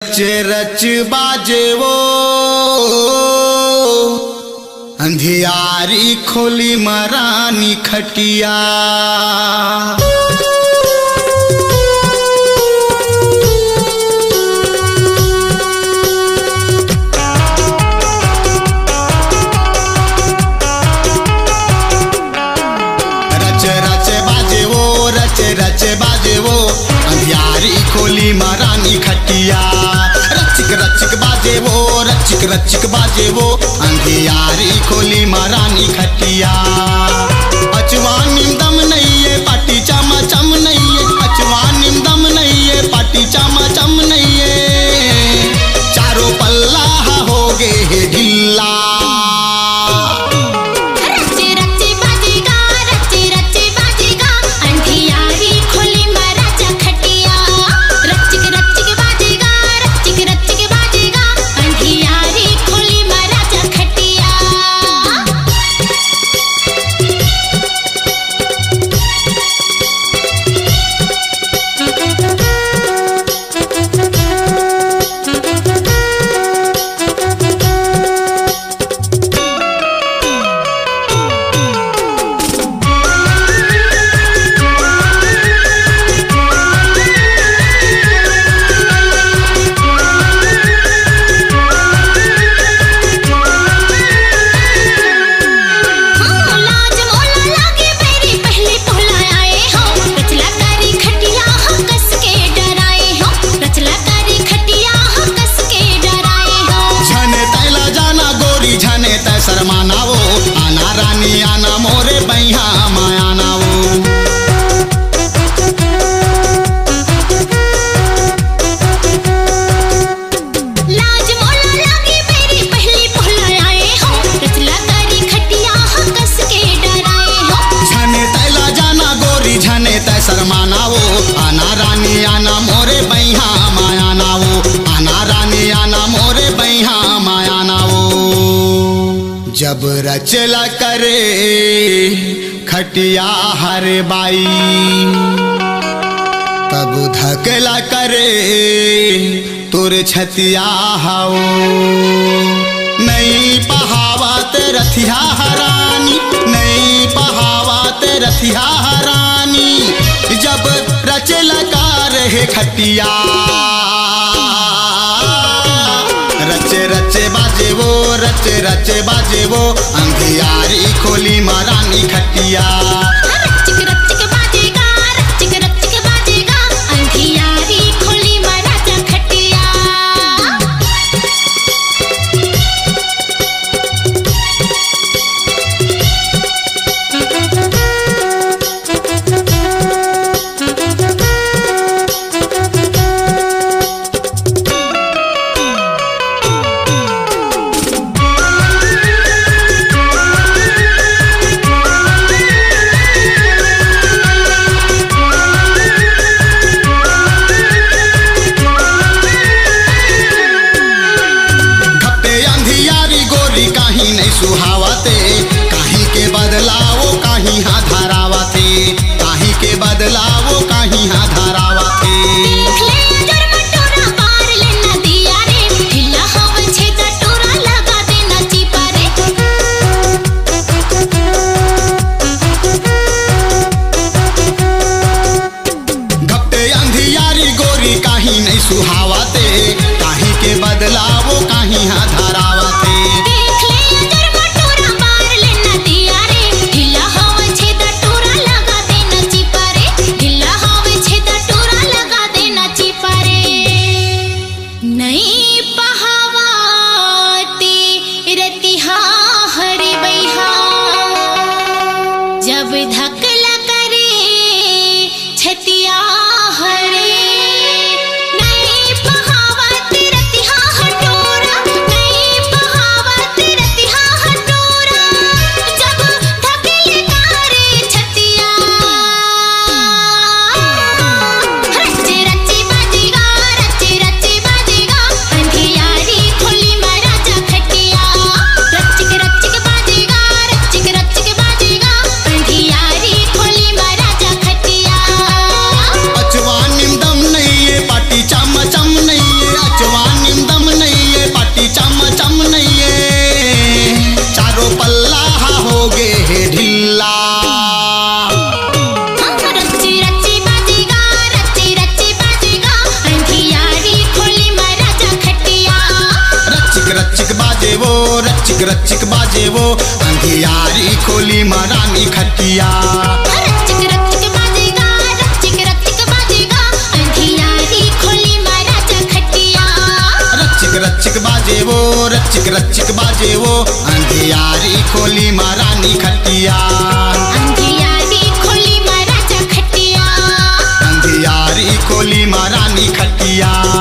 रच रच बाजे वो अंधियारी खोली मरानी खटिया। रच बाजे वो अंधियारी खोली मरानी खटिया। रचिक बाजे वो रचिक बाजे वो अंधियारी खोली मरानी खटिया। अचवानिम दम नहीं है पाटी चामा चम नहीं है, अचवानिम दम नहीं है पाटी चामा चम नहीं है। चारों पल्ला हो गे है ढिल्ला। शर्माना वो आना रानी आना मोरे बैहा मायाना वो। लाज मोला लागे मेरी पहली पहला आए हो, रचला तारी खटिया कस के डराए हो। झने तैला जाना गोरी झने तै शर्माना वो आना रानी आना मोरे बैहा मायाना वो, आना रानी आना मोरे बैहा मायाना वो। जब रचला करे खटिया हर बाई, तब धकला करे तुर छतिया हाओ। नहीं पहावत रथिया हरानी, नहीं पहावत रथिया हरानी। जब रचला कर है खटिया। रच बाजे वो रच बाजे वो अंधियारी खोली मरानी खटिया। रचिक बाजेगा अंधियारी खोली मराजा खटिया। रचिक बाजे वो अंधियारी खोली महारानी खटिया। रचिक रचिक बाजेगा, रचिक रचिक बाजेगा, अंधियारी खोली महाराजा खटिया। रचिक रचिक बाजे वो, रचिक रचिक बाजे वो अंधियारी खोली महारानी खटिया। अंधियारी खोली महाराजा खटिया। अंधियारी खोली महारानी खटिया।